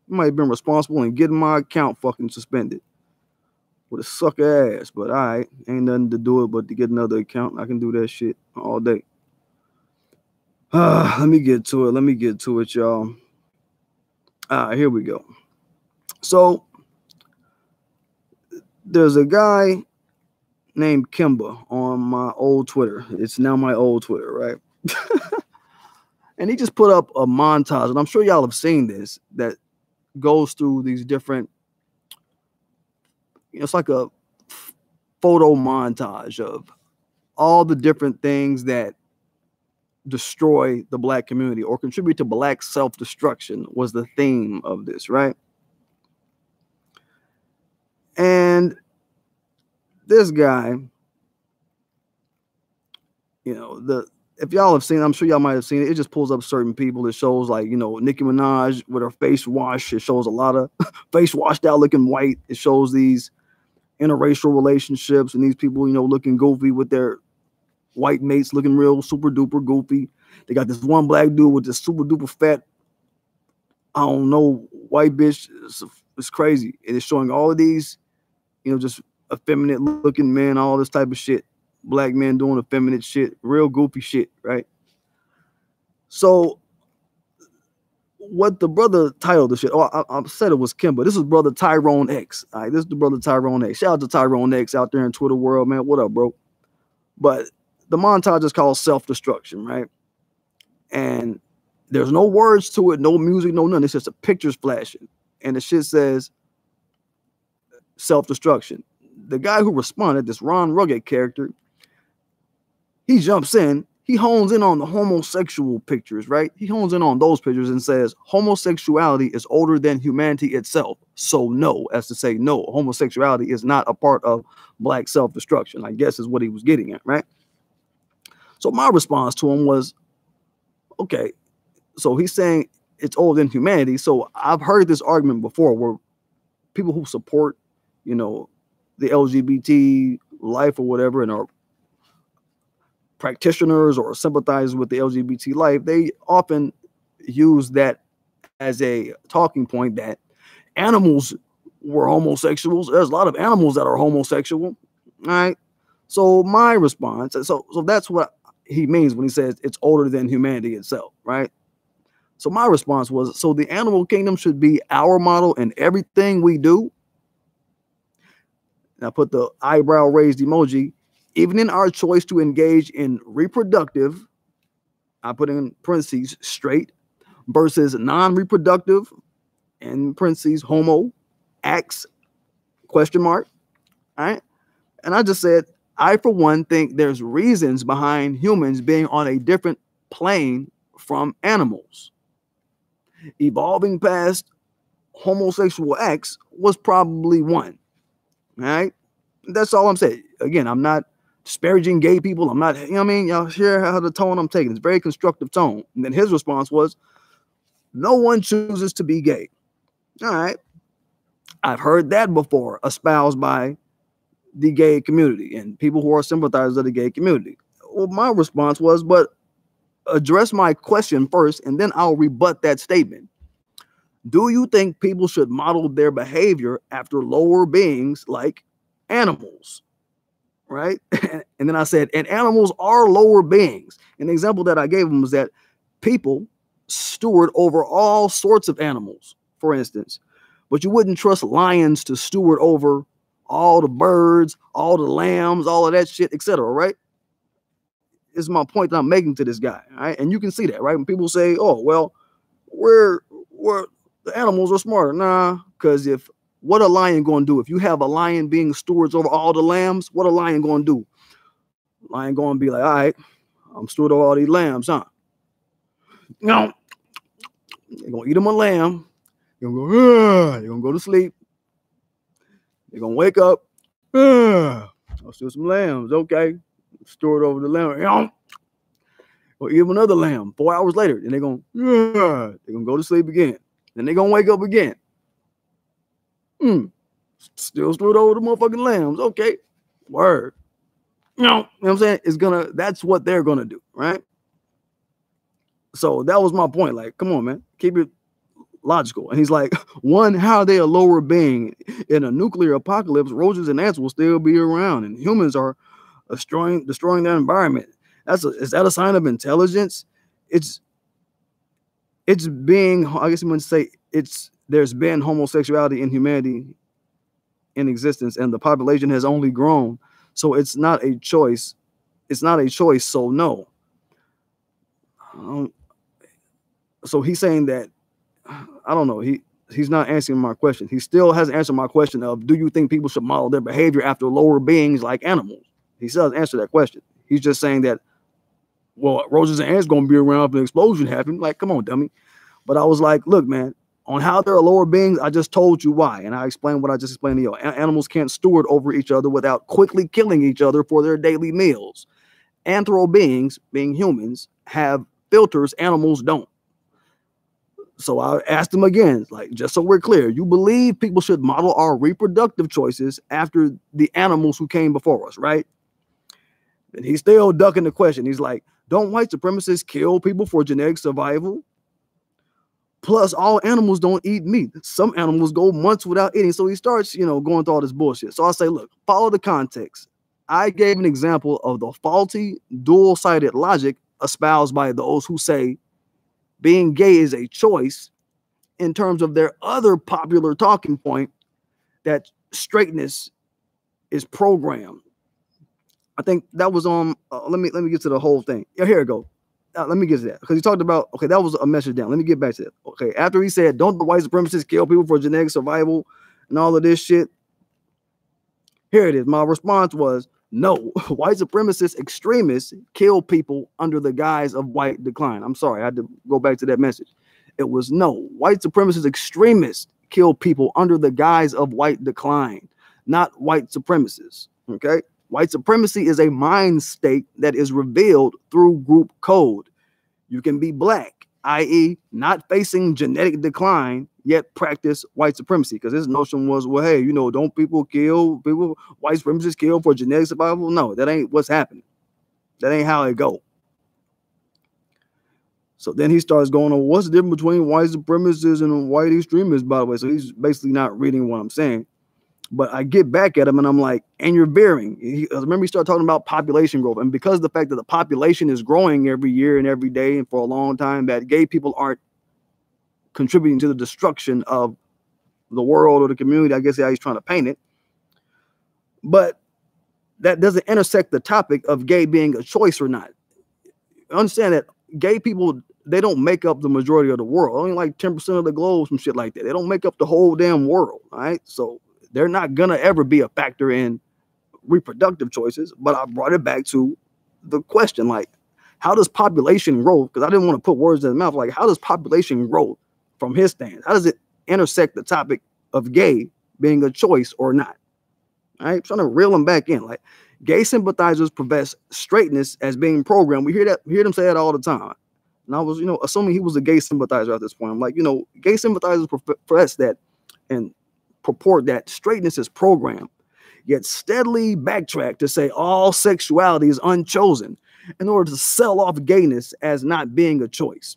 been responsible in getting my account fucking suspended with a sucker ass, but all right, ain't nothing to do it but to get another account. I can do that shit all day. Let me get to it, y'all. Here we go. So there's a guy named Kimba on my old Twitter. It's now my old Twitter, right? And he just put up a montage, and I'm sure y'all have seen this, that goes through these different, it's like a photo montage of all the different things that destroy the black community or contribute to black self-destruction was the theme of this, right? And this guy, you know, if y'all have seen it, I'm sure y'all might have seen it. It just pulls up certain people. It shows, like, you know, Nicki Minaj with her face wash. It shows a lot of face washed out looking white. It shows these interracial relationships and these people, you know, looking goofy with their white mates, looking real super duper goofy. They got this one black dude with this super duper fat, I don't know, white bitch. It's crazy. And it's showing all of these, you know, just effeminate looking men, all this type of shit. Black men doing effeminate shit, real goofy shit, right? So what the brother titled the shit, I said it was Kimba. This is brother Tyrone X. All right, this is the brother Tyrone X. Shout out to Tyrone X out there in Twitter world, man. What up, bro? But the montage is called Self-Destruction, right? And there's no words to it, no music, no nothing. It's just a pictures flashing. And the shit says self-destruction. The guy who responded, this Ron Rugged character, he jumps in, he hones in on the homosexual pictures, right? He hones in on those pictures and says, homosexuality is older than humanity itself. So no, as to say, no, homosexuality is not a part of black self-destruction, I guess is what he was getting at, right? So my response to him was, okay, so he's saying it's older than humanity. So I've heard this argument before where people who support, you know, the LGBT life or whatever and are practitioners or sympathize with the LGBT life, they often use that as a talking point that animals were homosexuals. There's a lot of animals that are homosexual. All right. So my response, so that's what he means when he says it's older than humanity itself, right? So my response was, so the animal kingdom should be our model in everything we do. And I put the eyebrow raised emoji. Even in our choice to engage in reproductive, I put in parentheses, straight, versus non-reproductive, in parentheses, homo, acts, question mark, all right? And I just said, I, for one, think there's reasons behind humans being on a different plane from animals. Evolving past homosexual acts was probably one, all right? That's all I'm saying. Again, I'm not disparaging gay people. I'm not, you know what I mean? Y'all hear how the tone I'm taking. It's a very constructive tone. And then his response was, no one chooses to be gay. All right. I've heard that before espoused by the gay community and people who are sympathizers of the gay community. Well, my response was, but address my question first, and then I'll rebut that statement. Do you think people should model their behavior after lower beings like animals? Right? And then I said, and animals are lower beings. And the example that I gave them was that people steward over all sorts of animals, for instance, but you wouldn't trust lions to steward over all the birds, all the lambs, all of that shit, etc. Right? Is my point that I'm making to this guy. Right? And you can see that, right? When people say, oh, well, we're the animals are smarter. Nah, because if what a lion going to do? If you have a lion being stewards over all the lambs, what a lion going to do? Lion going to be like, all right, I'm steward over all these lambs, huh? No. They're going to eat them a lamb. You're going to go, you're going to go to sleep. You're going to wake up. I'll steal some lambs. Okay. Steward over the lamb. Or eat them another lamb 4 hours later. And they're going to go to sleep again. Then they're going to wake up again. Still steward over the motherfucking lambs. Okay. Word. You know what I'm saying? That's what they're gonna do, right? So that was my point. Like, come on, man, keep it logical. And he's like, one, how are they a lower being? In a nuclear apocalypse, roaches and ants will still be around, and humans are destroying their environment. Is that a sign of intelligence? It's being, I guess you might say, there's been homosexuality in humanity in existence, and the population has only grown. So it's not a choice. It's not a choice. So no. So he's saying that, I don't know. He's not answering my question. He still hasn't answered my question of, do you think people should model their behavior after lower beings like animals? He still doesn't answer that question. He's just saying that, well, roaches and ants going to be around if an explosion happened. Like, come on, dummy. But I was like, look, man, on how they're lower beings, I just told you why. And I explained what I just explained to you. Animals can't steward over each other without quickly killing each other for their daily meals. Anthro beings, being humans, have filters. Animals don't. So I asked him again, like, just so we're clear, you believe people should model our reproductive choices after the animals who came before us, right? And he's still ducking the question. He's like, don't white supremacists kill people for genetic survival? Plus, all animals don't eat meat. Some animals go months without eating. So he starts, going through all this bullshit. So I say, look, follow the context. I gave an example of the faulty, dual-sided logic espoused by those who say being gay is a choice in terms of their other popular talking point that straightness is programmed. I think that was on, let me get to the whole thing. Yeah, here we go. Let me get to that, because he talked about, okay, that was a message down. Let me get back to that. Okay, after he said, don't the white supremacists kill people for genetic survival and all of this shit? Here it is. My response was, no, white supremacist extremists kill people under the guise of white decline. I'm sorry, I had to go back to that message. It was no, white supremacist extremists kill people under the guise of white decline, not white supremacists, okay? White supremacy is a mind state that is revealed through group code. You can be black, i.e. not facing genetic decline, yet practice white supremacy. Because this notion was, well, hey, don't people kill people, white supremacists kill for genetic survival? No, that ain't what's happening. That ain't how it go. So then he starts going on, what's the difference between white supremacists and white extremists, by the way? So he's basically not reading what I'm saying. But I get back at him and I'm like, and you're veering. Remember, he started talking about population growth. And because of the fact that the population is growing every year and every day and for a long time, that gay people aren't contributing to the destruction of the world or the community, I guess how he's trying to paint it. But that doesn't intersect the topic of gay being a choice or not. Understand that gay people, they don't make up the majority of the world. Only like 10% of the globe, some shit like that. They don't make up the whole damn world, all right? So they're not gonna ever be a factor in reproductive choices. But I brought it back to the question, like, how does population growth? Because I didn't want to put words in his mouth. Like, how does population growth from his stance? How does it intersect the topic of gay being a choice or not? All right, trying to reel him back in. Like, gay sympathizers profess straightness as being programmed. We hear them say that all the time. And I was, assuming he was a gay sympathizer at this point. I'm like, gay sympathizers profess that, and purport that straightness is programmed, yet steadily backtrack to say all sexuality is unchosen in order to sell off gayness as not being a choice.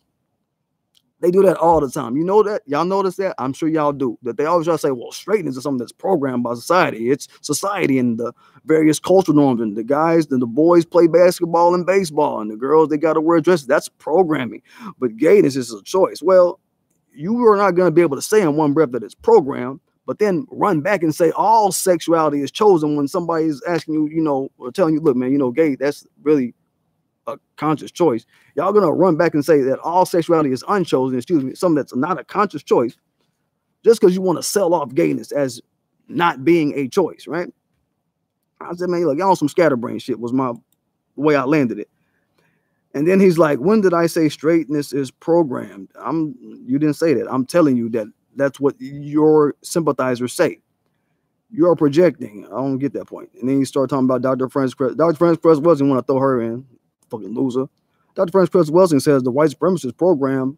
They do that all the time. You know that? Y'all notice that? I'm sure y'all do. That they always try to say, well, straightness is something that's programmed by society. It's society and the various cultural norms. And the guys and the boys play basketball and baseball. And the girls, they got to wear dresses. That's programming. But gayness is a choice. Well, you are not going to be able to say in one breath that it's programmed, but then run back and say all sexuality is chosen when somebody is asking you, you know, or telling you, look, man, you know, gay, that's really a conscious choice. Y'all gonna run back and say that all sexuality is unchosen, excuse me, something that's not a conscious choice, just because you want to sell off gayness as not being a choice, right? I said, man, look, y'all on some scatterbrain shit was the way I landed it. And then he's like, when did I say straightness is programmed? You didn't say that. I'm telling you that that's what your sympathizers say. You're projecting. I don't get that point. And then you start talking about Dr. Frances Cress. Dr. Frances Cress Welsing, want to throw her in. Fucking loser. Dr. Frances Cress Welsing says the white supremacists program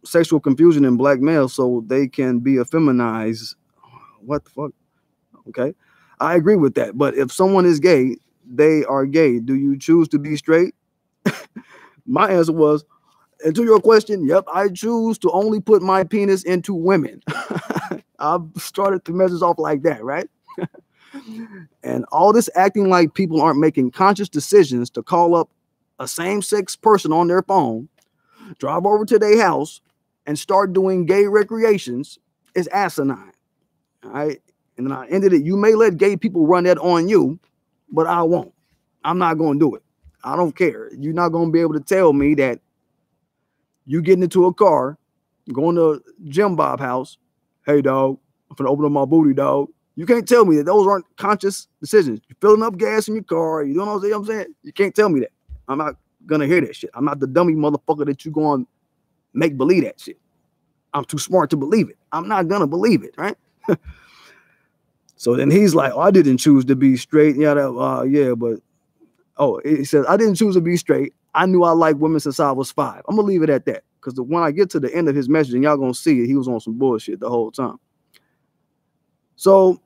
sexual confusion in black males so they can be effeminized. What the fuck? Okay. I agree with that. But if someone is gay, they are gay. Do you choose to be straight? My answer was, and to your question, yep, I choose to only put my penis into women. I've started the message off like that, right? And all this acting like people aren't making conscious decisions to call up a same-sex person on their phone, drive over to their house, and start doing gay recreations is asinine. All right. And then I ended it. You may let gay people run that on you, but I won't. I'm not going to do it. I don't care. You're not going to be able to tell me that you getting into a car, going to Jim Bob house. Hey, dog, I'm going to open up my booty, dog. You can't tell me that those aren't conscious decisions. You're filling up gas in your car. You don't know what I'm saying? You can't tell me that. I'm not going to hear that shit. I'm not the dummy motherfucker that you going to make believe that shit. I'm too smart to believe it. I'm not going to believe it, right? So then he's like, oh, I didn't choose to be straight. Yeah, but he says, I didn't choose to be straight. I knew I liked women since I was 5. I'm going to leave it at that. Because when I get to the end of his message, and y'all going to see it, he was on some bullshit the whole time. So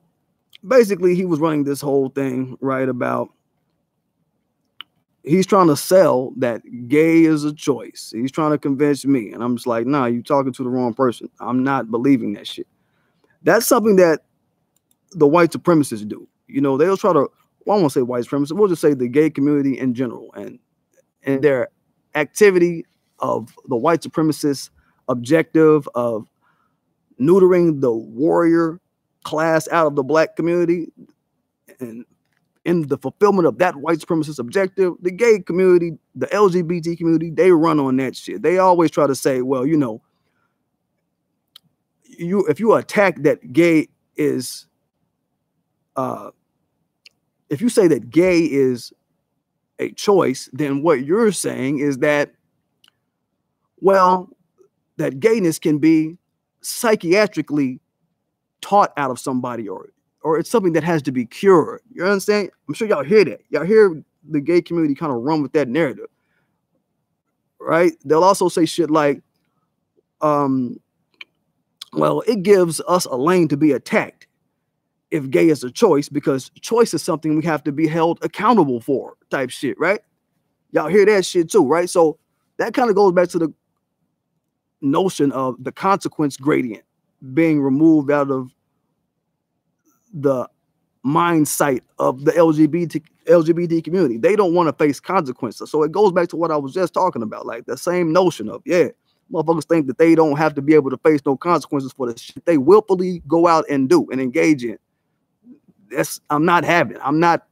basically, he was running this whole thing, right, about he's trying to sell that gay is a choice. He's trying to convince me. And I'm just like, nah, you talking to the wrong person. I'm not believing that shit. That's something that the white supremacists do. You know, they'll try to, well, I won't say white supremacists, we'll just say the gay community in general. And their activity of the white supremacist objective of neutering the warrior class out of the black community, and in the fulfillment of that white supremacist objective, the gay community, the LGBT community, they run on that shit. They always try to say, well, you know, if you attack that gay is, if you say that gay is a choice, then what you're saying is that, well, that gayness can be psychiatrically taught out of somebody, or it's something that has to be cured. You understand? I'm sure y'all hear that. Y'all hear the gay community kind of run with that narrative, right? They'll also say shit like, well, it gives us a lane to be attacked if gay is a choice, because choice is something we have to be held accountable for, type shit, right? Y'all hear that shit too, right? So that kind of goes back to the notion of the consequence gradient being removed out of the mind sight of the LGBT community. They don't want to face consequences. So it goes back to what I was just talking about, like the same notion of, yeah, motherfuckers think that they don't have to be able to face no consequences for the shit they willfully go out and do and engage in. I'm not having. I'm not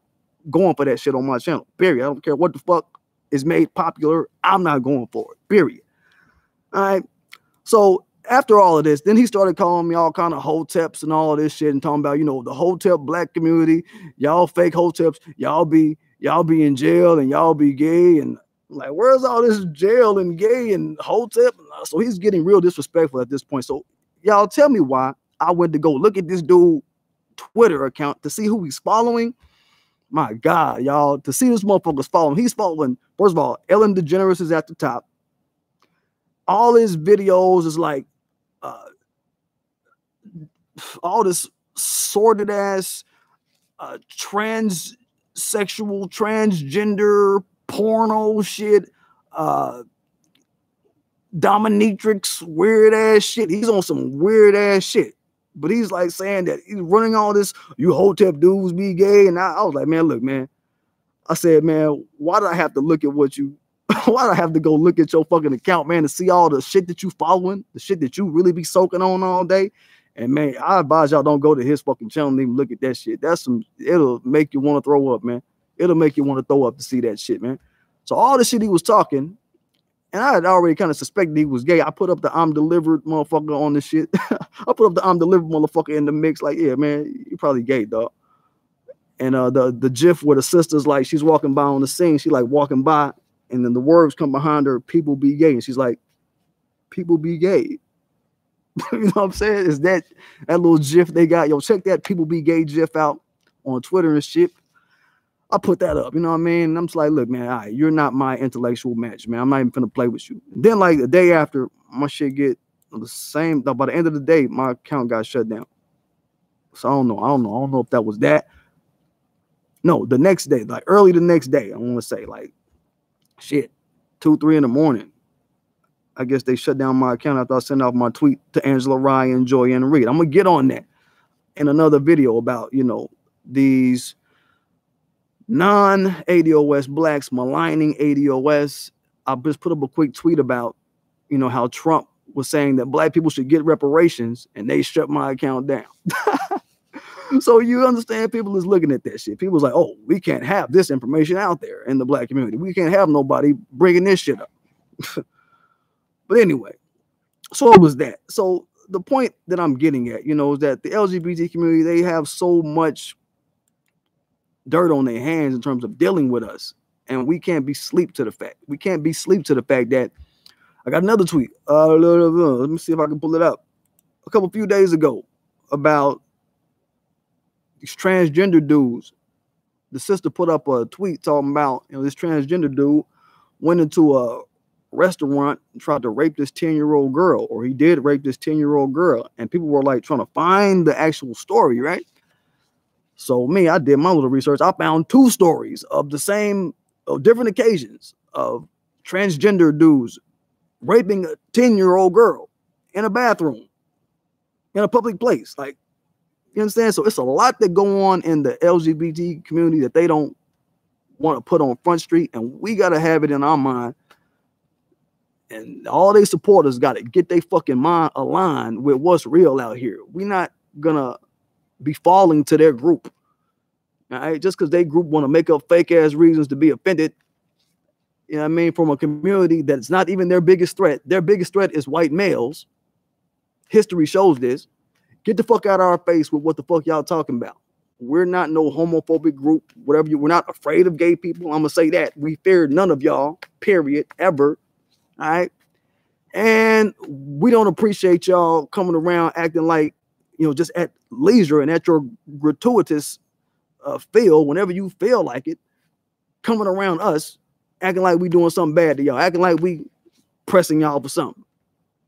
going for that shit on my channel, period. I don't care what the fuck is made popular. I'm not going for it, period. All right. So after all of this, then he started calling me all kind of hoteps and all of this shit and talking about, you know, the hotep black community, y'all fake hoteps, y'all be in jail and y'all be gay. And I'm like, where's all this jail and gay and hotep? So he's getting real disrespectful at this point. So y'all tell me why I went to go look at this dude Twitter account to see who he's following. My God, y'all, to see this motherfucker's following. He's following, first of all, Ellen DeGeneres is at the top. All his videos is like all this sordid ass transsexual, transgender porno shit, dominatrix, weird ass shit. He's on some weird ass shit. But he's like saying that he's running all this, you hotep dudes be gay. And I was like, man, look, man. I said, man, why do I have to look at what you, why do I have to go look at your fucking account, man, to see all the shit that you following, the shit that you really be soaking on all day? And man, I advise y'all don't go to his fucking channel and even look at that shit. That's some, it'll make you want to throw up, man. It'll make you want to throw up to see that shit, man. So all the shit he was talking, and I had already kind of suspected he was gay. I put up the I'm delivered motherfucker on this shit. I put up the I'm delivered motherfucker in the mix. Like, yeah, man, you probably gay, dog. And the gif where the sister's like, she's walking by on the scene. She like walking by, and then the words come behind her, people be gay. And she's like, people be gay. You know what I'm saying? Is that little gif they got? Yo, check that people be gay gif out on Twitter and shit. I put that up, you know what I mean? And I'm just like, look, man, all right, you're not my intellectual match, man. I'm not even finna play with you. And then like the day after, my shit get the same. By the end of the day, my account got shut down. So I don't know if that was that. No, the next day, like early the next day, I want to say like shit, 2, 3 in the morning. I guess they shut down my account after I sent off my tweet to Angela Rye, Joy, and Reed. I'm gonna get on that in another video about, you know, these non-ADOS blacks maligning ADOS. I just put up a quick tweet about, you know, how Trump was saying that black people should get reparations, and they shut my account down. So you understand, people is looking at that shit. People's like, oh, we can't have this information out there in the black community. We can't have nobody bringing this shit up. But anyway, so it was that. So the point that I'm getting at, you know, is that the LGBT community, they have so much dirt on their hands in terms of dealing with us. And we can't be sleep to the fact. We can't be sleep to the fact that I got another tweet. Let me see if I can pull it up. A few days ago about these transgender dudes. The sister put up a tweet talking about, you know, this transgender dude went into a restaurant and tried to rape this 10-year-old girl, or he did rape this 10-year-old girl. And people were like trying to find the actual story, right? So me, I did my little research. I found 2 stories of the same, of different occasions of transgender dudes raping a 10-year-old girl in a bathroom, in a public place. Like, you understand? So it's a lot that go on in the LGBT community that they don't want to put on Front Street, and we got to have it in our mind. And all they supporters got to get their fucking mind aligned with what's real out here. We're not going to be falling to their group. All right? Just because they group want to make up fake ass reasons to be offended, you know what I mean, from a community that's not even their biggest threat. Their biggest threat is white males. History shows this. Get the fuck out of our face with what the fuck y'all talking about. We're not no homophobic group, whatever you, we're not afraid of gay people. I'm gonna say that. We fear none of y'all, period, ever. All right. And we don't appreciate y'all coming around acting like, you know, just at leisure and at your gratuitous feel, whenever you feel like it, coming around us, acting like we doing something bad to y'all, acting like we pressing y'all for something.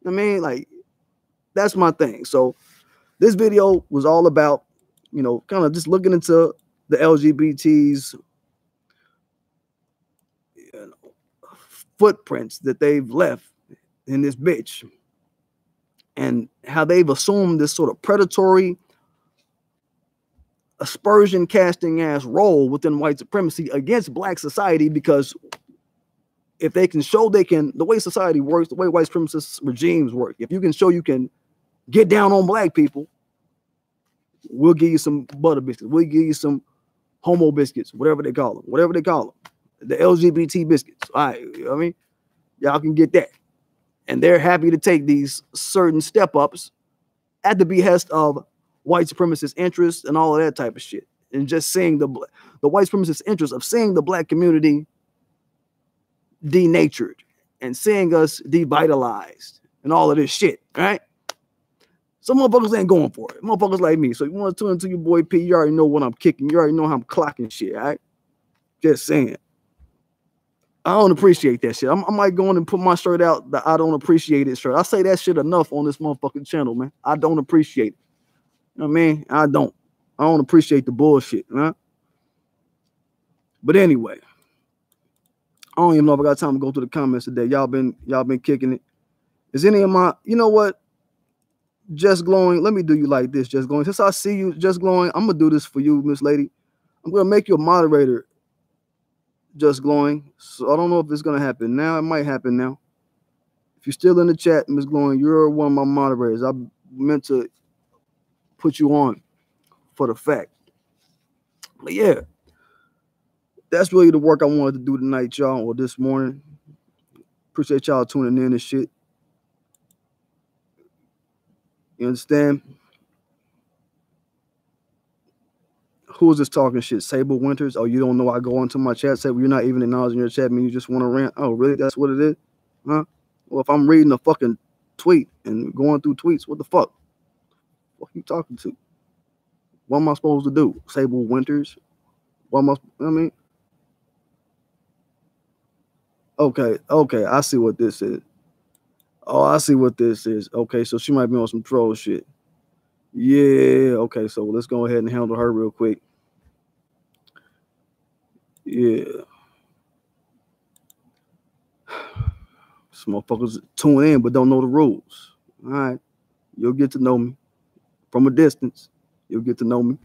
I mean, like, that's my thing. So this video was all about, you know, kind of just looking into the LGBTs, you know, footprints that they've left in this bitch, and how they've assumed this sort of predatory, aspersion casting ass role within white supremacy against black society. Because if they can show they can, the way society works, the way white supremacist regimes work, if you can show you can get down on black people, we'll give you some butter biscuits. We'll give you some homo biscuits, whatever they call them, the LGBT biscuits. All right, you know what I mean? Y'all can get that. And they're happy to take these certain step ups at the behest of white supremacist interests and all of that type of shit. And just seeing the white supremacist interest of seeing the black community denatured and seeing us devitalized and all of this shit, right? Some motherfuckers ain't going for it. Motherfuckers like me. So you want to tune into your boy P, you already know what I'm kicking. You already know how I'm clocking shit, all right? Just saying. I don't appreciate that shit. I might go in and put my shirt out, the I don't appreciate it shirt. I say that shit enough on this motherfucking channel, man. I don't appreciate it. I mean, I don't appreciate the bullshit, huh? But anyway, I don't even know if I got time to go through the comments today. Y'all been kicking it. Is any of my, you know what? Just Glowing, let me do you like this, Just Glowing. Since I see you, Just Glowing, I'm gonna do this for you, Miss Lady. I'm gonna make you a moderator, Just Glowing. So I don't know if it's gonna happen now. It might happen now. If you're still in the chat, Miss Glowing, you're one of my moderators. I meant to put you on for the fact. But yeah, that's really the work I wanted to do tonight, y'all, or this morning. Appreciate y'all tuning in and shit. You understand? Who is this talking shit? Sable Winters? Oh, you don't know I go into my chat? Say, well, you're not even acknowledging your chat, man. You just want to rant. Oh, really? That's what it is? Huh? Well, if I'm reading a fucking tweet and going through tweets, what the fuck? What are you talking to? What am I supposed to do? Sable Winters? What am I mean? Okay, I see what this is. Oh, I see what this is. Okay, so she might be on some troll shit. Yeah, okay, so let's go ahead and handle her real quick. Yeah. Some motherfuckers tune in but don't know the rules. All right. You'll get to know me from a distance. You'll get to know me.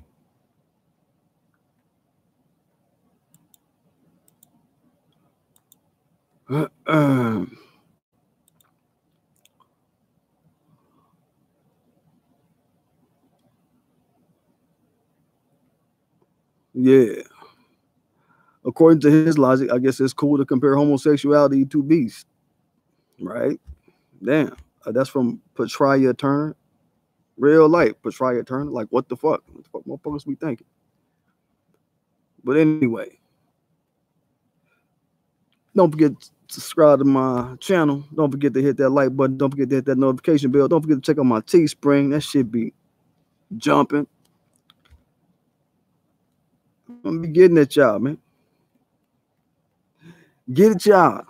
Yeah. According to his logic, I guess it's cool to compare homosexuality to beasts. Right? Damn. That's from Patria Turner. Real life, Patria Turner. Like, what the fuck? What the fuck motherfuckers be thinking? But anyway, don't forget to subscribe to my channel. Don't forget to hit that like button. Don't forget to hit that notification bell. Don't forget to check out my Teespring. That shit be jumping. I'm gonna be getting at y'all, man. Get it, y'all.